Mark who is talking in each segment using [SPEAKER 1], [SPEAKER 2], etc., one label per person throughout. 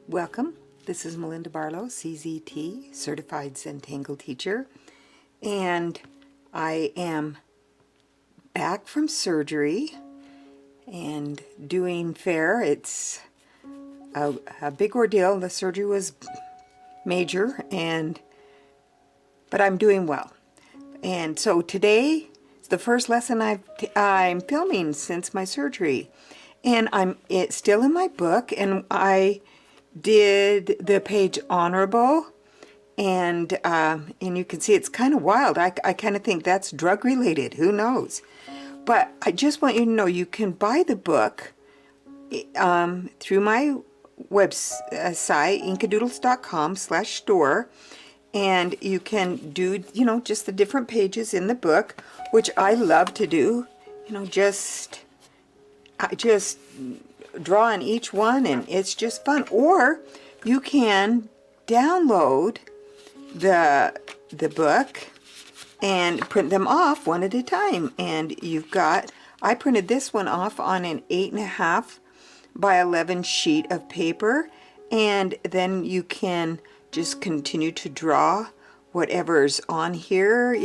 [SPEAKER 1] Welcome. This is Melinda Barlow, CZT, Certified Zentangle Teacher, and I am back from surgery and doing fair. It's a big ordeal. The surgery was major, but I'm doing well. And so today is the first lesson I'm filming since my surgery, and it's still in my book, and I did the page honorable, and you can see it's kind of wild. I kind of think that's drug related, who knows. But I just want you to know you can buy the book through my website, Inkidoodles.com/store, and you can do, just the different pages in the book, which I love to do. I just draw on each one, and it's just fun. Or you can download the book and print them off one at a time. And I printed this one off on an 8.5 by 11 sheet of paper, and then you can just continue to draw whatever's on here.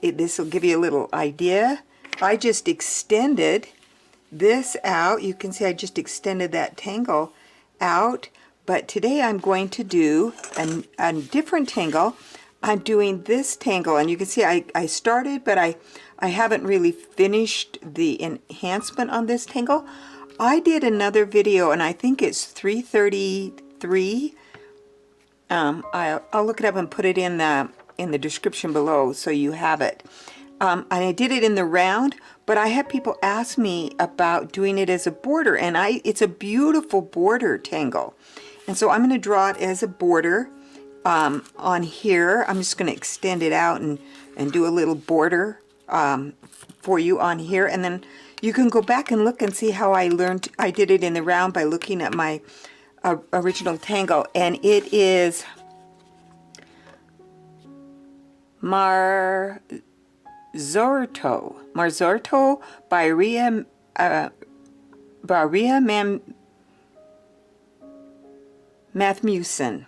[SPEAKER 1] This will give you a little idea. I just extended this out. You can see I just extended that tangle out, but today I'm going to do a different tangle. I'm doing this tangle, and you can see I started, but I haven't really finished the enhancement on this tangle. I did another video, and I think it's 333. I'll look it up and put it in the description below so you have it. And I did it in the round, but I had people ask me about doing it as a border, and it's a beautiful border tangle. And so I'm going to draw it as a border on here. I'm just going to extend it out and do a little border for you on here, and then you can go back and look and see how I did it in the round by looking at my original tangle, and it is Marzorto by Mathmusen.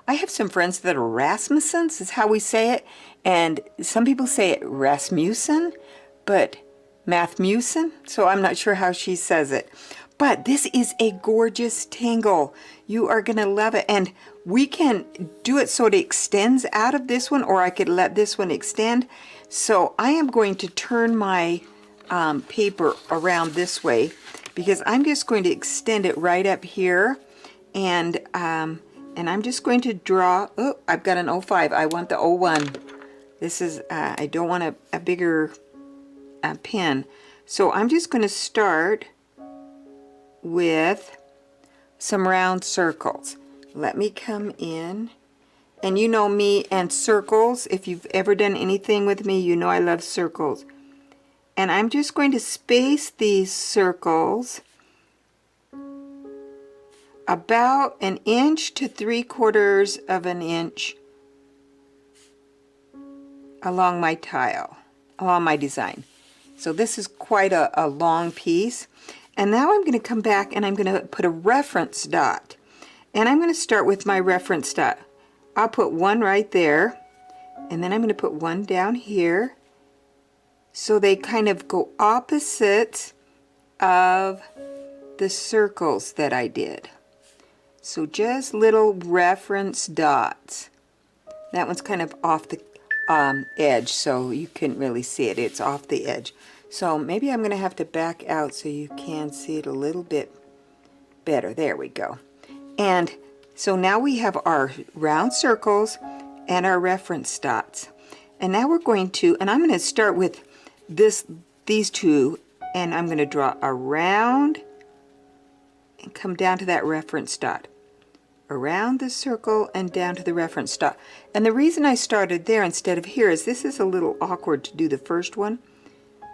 [SPEAKER 1] I have some friends that are Rasmussens, is how we say it, and some people say it Rasmussen, but Mathmusen, so I'm not sure how she says it. But this is a gorgeous tangle. You are going to love it. And we can do it so it extends out of this one, or I could let this one extend. So I am going to turn my paper around this way, because I'm just going to extend it right up here. And I'm just going to draw. Oh, I've got an 05. I want the 01. This is, I don't want a bigger pen. So I'm just going to start with some round circles. Let me come in, and you know me and circles. If you've ever done anything with me, you know I love circles. And I'm just going to space these circles about 1 inch to 3/4 of an inch along my tile, along my design. So this is quite a long piece. And now I'm going to come back, and I'm going to put a reference dot. And I'm going to start with my reference dot. I'll put one right there, and then I'm going to put one down here. So they kind of go opposite of the circles that I did. So just little reference dots. That one's kind of off the edge, so you couldn't really see it. It's off the edge. So maybe I'm going to have to back out so you can see it a little bit better. There we go. And so now we have our round circles and our reference dots. And now we're going to, and I'm going to start with these two, and I'm going to draw around and come down to that reference dot. Around the circle and down to the reference dot. And the reason I started there instead of here is this is a little awkward to do the first one,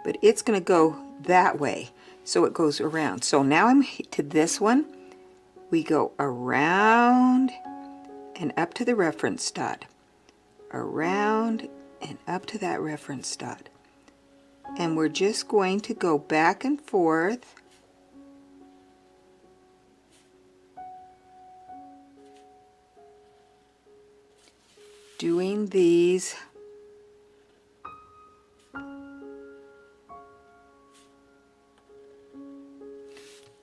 [SPEAKER 1] but it's going to go that way, so it goes around. So now I'm to this one. We go around and up to the reference dot, around and up to that reference dot, and we're just going to go back and forth doing these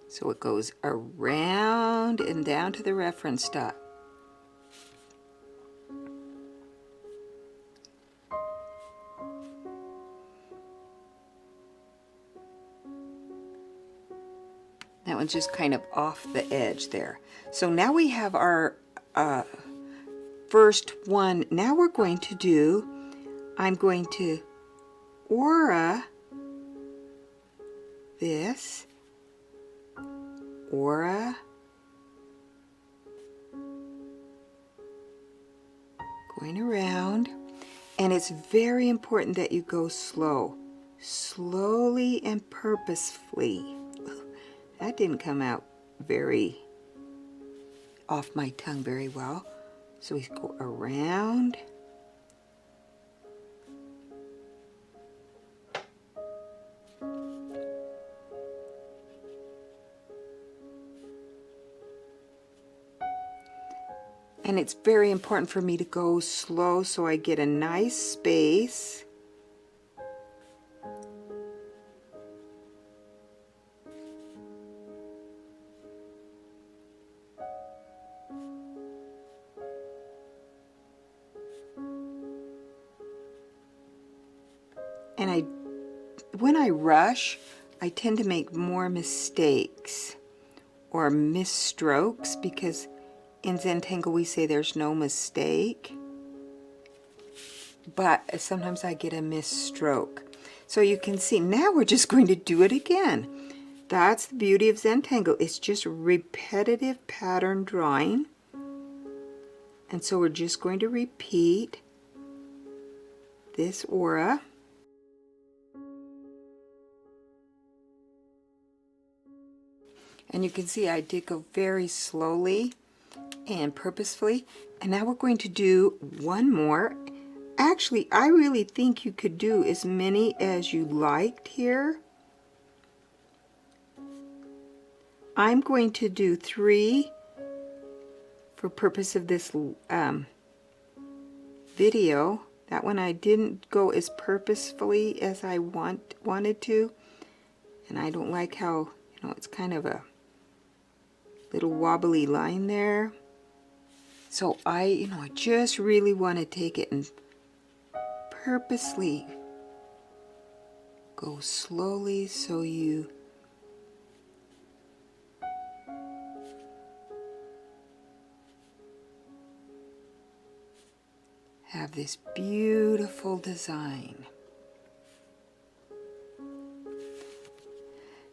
[SPEAKER 1] so it goes around and down to the reference dot. That one's just kind of off the edge there. So now we have our first one. Now we're going to do, I'm going to aura this, aura, going around, and it's very important that you go slow, slowly and purposefully. That didn't come out very off my tongue very well. So we go around. And it's very important for me to go slow so I get a nice space. And when I rush, I tend to make more mistakes or misstrokes, because in Zentangle we say there's no mistake, but sometimes I get a misstroke. So you can see now we're just going to do it again. That's the beauty of Zentangle. It's just repetitive pattern drawing. And so we're just going to repeat this aura. And you can see I did go very slowly and purposefully. And now we're going to do one more. Actually, I really think you could do as many as you liked here. I'm going to do 3 for purpose of this video. That one I didn't go as purposefully as I wanted to. And I don't like how, it's kind of a little wobbly line there. So I just really want to take it and purposely go slowly so you have this beautiful design.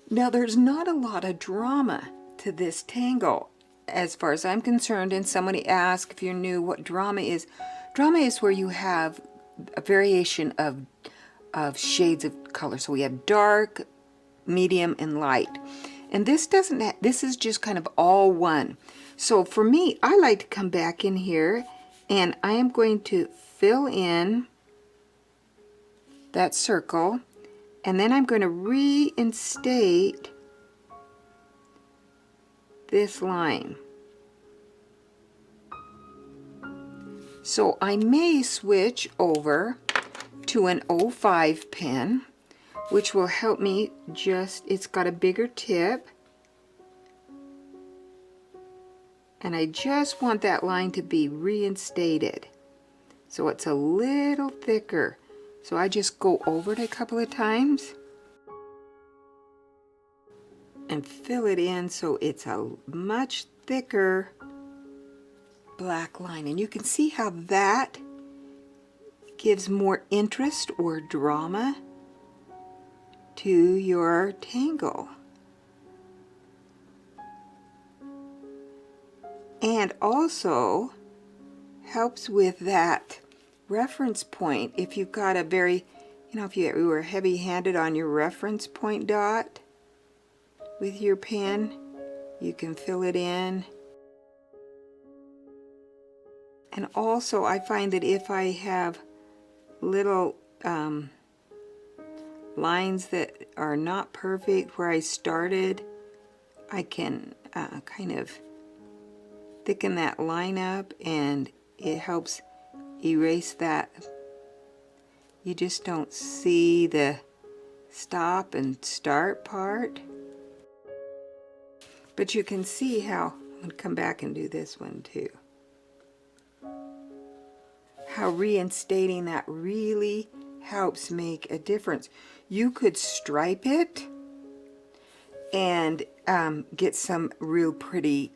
[SPEAKER 1] Now there's not a lot of drama to this tangle as far as I'm concerned, and somebody asked if you're new what drama is. Drama is where you have a variation of shades of color. So we have dark, medium, and light. And this this is just kind of all one. So for me, I like to come back in here and I am going to fill in that circle, and then I'm going to reinstate this line. So I may switch over to an 05 pen, which will help me it's got a bigger tip, and I just want that line to be reinstated so it's a little thicker. So I just go over it a couple of times and fill it in so it's a much thicker black line. And you can see how that gives more interest or drama to your tangle. And also helps with that reference point. If you've got a very, if you were heavy-handed on your reference point dot with your pen, you can fill it in. And also I find that if I have little lines that are not perfect where I started, I can kind of thicken that line up, and it helps erase that. You just don't see the stop and start part. But you can see how, I'm going to come back and do this one too. How reinstating that really helps make a difference. You could stripe it and get some real pretty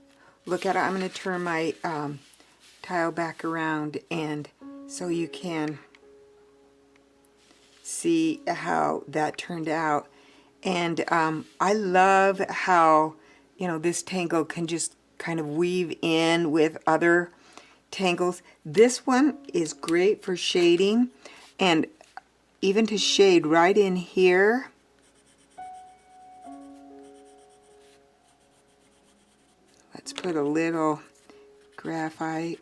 [SPEAKER 1] look at it. I'm going to turn my tile back around and so you can see how that turned out. And I love how, you know, this tangle can just kind of weave in with other tangles. This one is great for shading and even to shade right in here. Let's put a little graphite.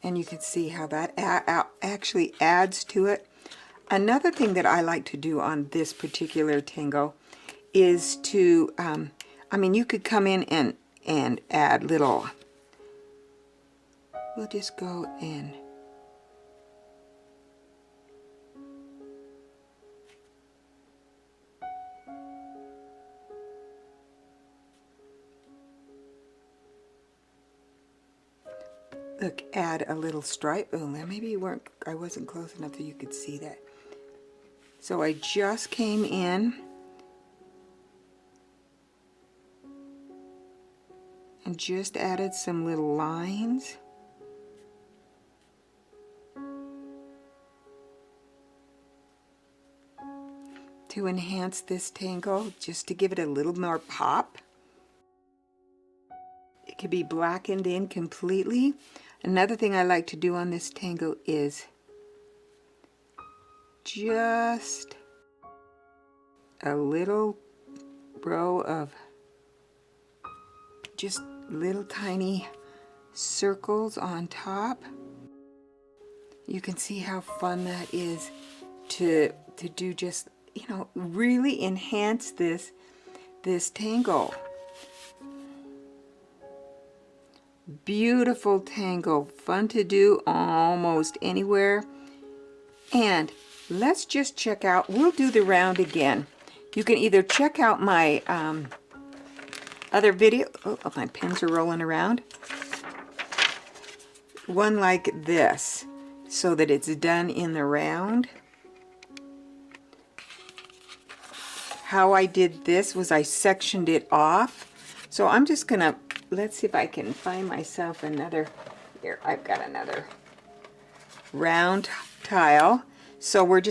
[SPEAKER 1] And you can see how that actually adds to it. Another thing that I like to do on this particular tangle is to, I mean, you could come in and add little, we'll just go in. Look, add a little stripe. Oh, maybe you weren't, I wasn't close enough so you could see that. So I just came in and just added some little lines. To enhance this tangle, just to give it a little more pop. It could be blackened in completely. Another thing I like to do on this tangle is just a little row of just little tiny circles on top. You can see how fun that is to do, just, you know, really enhance this tangle. Beautiful tangle, fun to do almost anywhere. And let's just check out, we'll do the round again. You can either check out my other video. Oh, my pins are rolling around. One like this, so that it's done in the round. How I did this was I sectioned it off. So I'm just gonna, let's see if I can find myself another, here, I've got another round tile. So I'm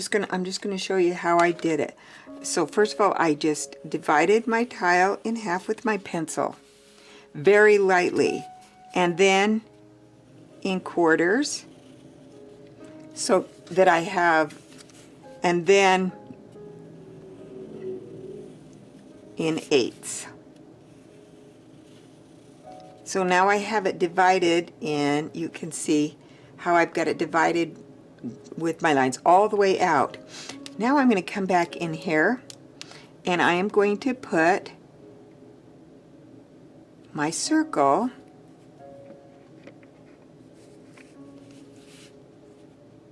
[SPEAKER 1] just gonna show you how I did it. So first of all, I just divided my tile in half with my pencil, very lightly, and then in quarters, so that I have, and then in eighths. So now I have it divided in, you can see how I've got it divided with my lines all the way out. Now I'm going to come back in here and I am going to put my circle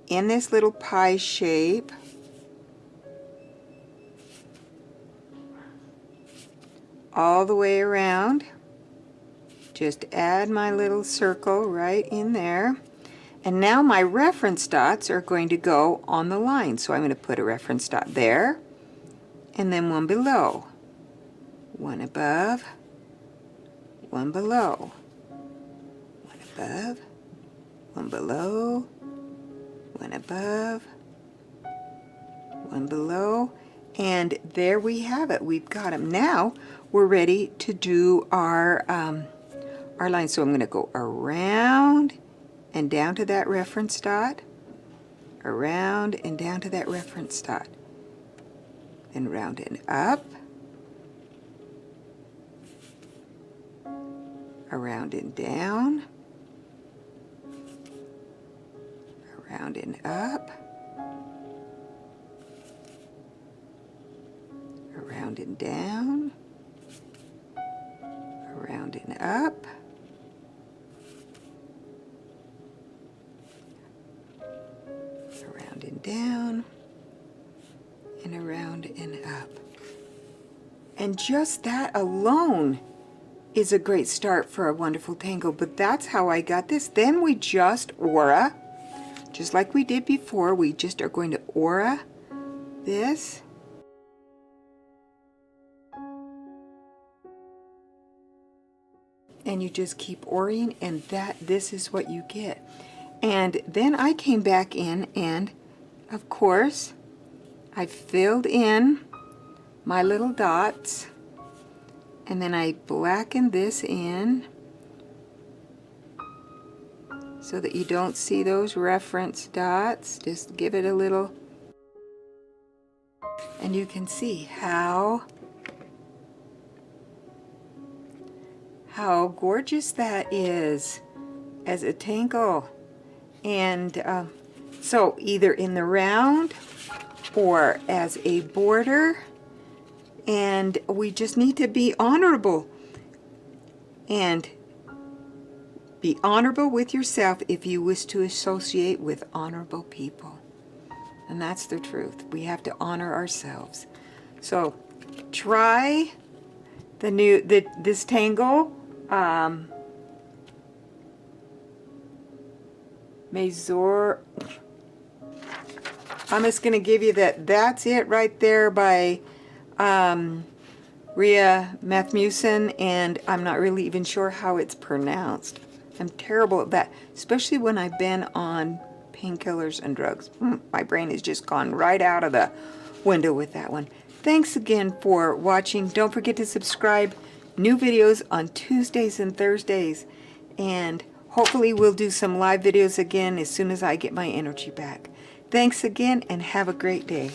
[SPEAKER 1] in this little pie shape. All the way around. Just add my little circle right in there. And now my reference dots are going to go on the line. So I'm going to put a reference dot there, and then one below. One above, one below. One above, one below, one above, one below. And there we have it. We've got them. Now we're ready to do our line. So I'm going to go around and down to that reference dot, around and down to that reference dot, then round and up, around and down, around and up, around and down, and up. Around and down. And around and up. And just that alone is a great start for a wonderful tangle, but that's how I got this. Then we just aura, just like we did before, we just are going to aura this. And you just keep oraing, and this is what you get. And then I came back in, and of course I filled in my little dots, and then I blackened this in so that you don't see those reference dots. Just give it a little, and you can see how gorgeous that is as a tangle. And so either in the round or as a border, and we just need to be honorable, and be honorable with yourself if you wish to associate with honorable people. And that's the truth. We have to honor ourselves. So try this tangle, Mazorito. I'm just going to give you that's it right there by Ria Mathmusen, and I'm not really even sure how it's pronounced. I'm terrible at that, especially when I've been on painkillers and drugs. My brain has just gone right out of the window with that one. Thanks again for watching. Don't forget to subscribe. New videos on Tuesdays and Thursdays, and hopefully we'll do some live videos again as soon as I get my energy back. Thanks again, and have a great day.